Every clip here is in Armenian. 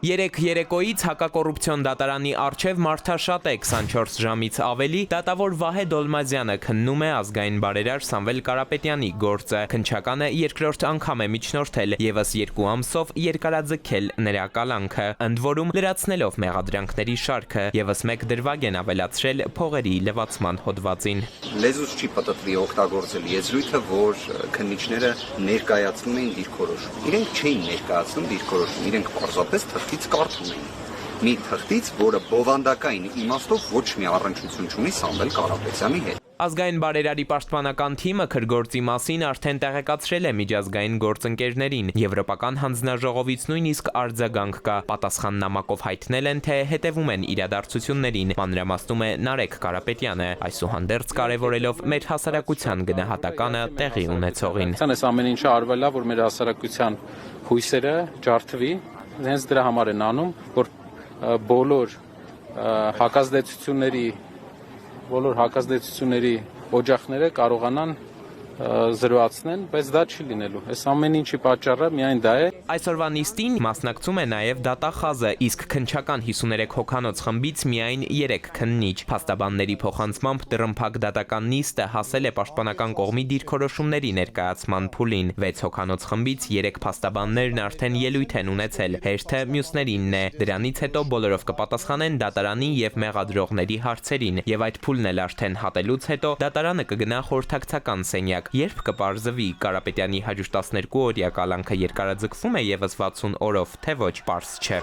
Երեկ երեկոյից հակակոռուպցիոն դատարանի առջև մարդաշատ է 24 ժամից ավելի, դատավոր Վահե Դոլմազյանը քննում է ազգային բարերար Սամվել Կարապետյանի գործը, քննչականը երկրորդ անգամ է միջնորդել, ևս 2 ամսով երկարաձգել նրա կալանքը, ընդ որում լրացնելով մեղադրանքների շարքը, ևս 1 դրվագ են ավելացրել փողերի լվացման հոդվածին։ Լեզուս չի պատտվի օգտագործել եզրույթը, որ քննիչները ներկայացնում էին դիրքորոշում։ Իրենք չէին ներկայացնում դիրքորոշում, իրենք պարզապես թղթից կարդում էին։ Մի թղթից, որը բովանդակային իմաստով ոչ մի առնչություն չունի Սամվել Կարապետյանի հետ։ Ազգային բարերարի պաշտպանական թիմը քրգործի մասին արդեն տեղեկացրել է միջազգային գործընկերներին։ Եվրոպական հանձնաժողովից նույնիսկ արձագանք կա։ Պատասխան նամակով հայտնել են, թե հետևում են իրադարձություններին, մանրամասնում է Նարեկ Կարապետյանը, այսուհանդերձ կարևորելով մեր հասարակության գնահատականը տեղի ունեցողին։ Այս ամեն ինչը արվել է, որ մեր հասարակության հույսերը ջարդվի, հենց դրա համար են անում, որ բոլոր հակազդեցությունների օջախները կարողանան զրոացնեն, բայց դա չի լինելու։ Այս ամեն ինչի պատճառը միայն դա է։ Այսօրվա նիստին մասնակցում է նաև դատախազը, իսկ քննչական 53 հոգանոց խմբից միայն 3 քննիչ։ Փաստաբանների փոխանցմամբ դռնփակ դատական նիստը հասել է պաշտպանական կողմի դիրքորոշումների ներկայացման փուլին։ 6 հոգանոց խմբից 3 փաստաբաններն արդեն ելույթ են ունեցել, հերթը մյուսներինն է։ Դրանից հետո բոլորով կպատասխանեն դատարանի եւ մեղադրողների հարցերին, եւ այդ փուլն էլ արդեն հատելուց հետո դատարանը կգնա խորհրդակցական սենյակ, երբ կպարզվի Կարապետյանի 112 օրյա կալանքը երկարաձգվում է եւս 60 օրով, թե ոչ, պարզ չէ։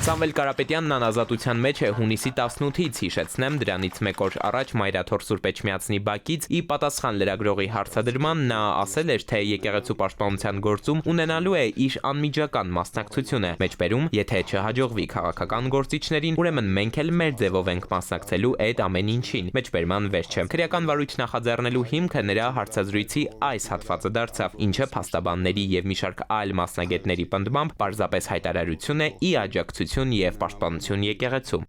Սամվել Կարապետյանն անազատության մեջ է հունիսի 18-ից, հիշեցնեմ, դրանից 1 օր առաջ Մայրաթոր Սուրբ Էջմիածնի բակից ի պատասխան լրագրողի հարցադրման նա ասել էր, թե եկեղեցու պաշտպանության գործում ունենալու է իր անմիջական մասնակցությունը, մեջբերում, եթե չհաջողվի քաղաքական գործիչներին, ուրեմն մենք էլ մեր ձևով ենք մասնակցելու այդ ամեն ինչին, մեջբերման վերջը։ Քրեական վարույթ նախաձեռնելու հիմքը նրա հարցազրույցի այս հատվածը դարձավ, ինչը փաստաբանների եւ մի շարք այլ մասնագետների պնդմամբ պարզապես հայտարարություն է ի աջակցություն եւ պաշտպանություն եկեղեցու։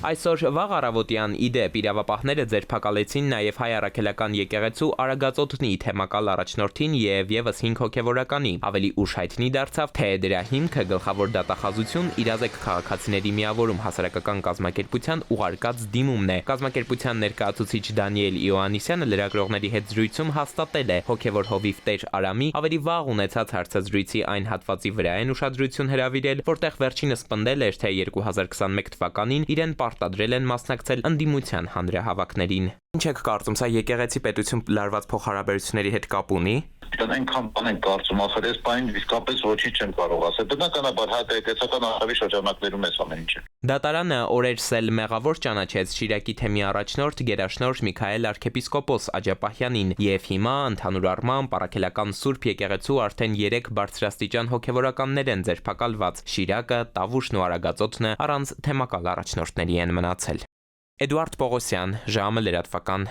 Այսօր վաղ առավոտյան ի դեպ իրավապահները ձերբակալեցին նաև Հայ առաքելական եկեղեցու Արագածոտնի թեմակալ առաջնորդին եւ եւս 5 հոգեվորականի։ Ավելի ուշ հայտնի դարձավ, թե դրա հիմքը գլխավոր դատախազություն իրազեկ քաղաքացիների միավորում հասարակական կազմակերպության ուղարկած դիմումն է։ Կազմակերպության ներկայացուցիչ Դանիել Իոաննիսյանը լրագրողների հետ զրույցում հաստատել է հոգեվոր հովիվ Տեր Արամի ավելի վաղ ունեցած հարցազրույցի այն հատվածի վրա են ուշադրություն հրավիրել, որտեղ վերջինս պնդել էր, թե 2021 թվականին իրեն պարտադրել են մասնակցել ընդդիմության հանրահավաքներին։ Ինչ եք կարծում, սա եկեղեցի պետություն լարված փոխհարաբերությունների հետ կապ ունի։ Այնքան բան են կարծում, ախր այս բանին իսկապես ոչինչ չեմ կարող ասել։ Բնականաբար հայտարարական արխիվի շրջանակներում էս ամեն ինչը։ Դատարանը օրերսել մեղավոր ճանաչեց Շիրակի թեմի առաջնորդ գերաշնորհ Միքայել arczepiskopos Աջապահյանին եւ հիմա ընդհանուր առմամբ առաքելական Սուրբ եկեղեցու արդեն 3 բարձրաստիճան հոգեվորականներ են ձերբակալված։ Շիրակը, Տավուշն ու Արագածոտնը առանց թեմակալ առաջնորդների են մնացել։ Էդուարդ Պողոսյան, ժամը լրատվական։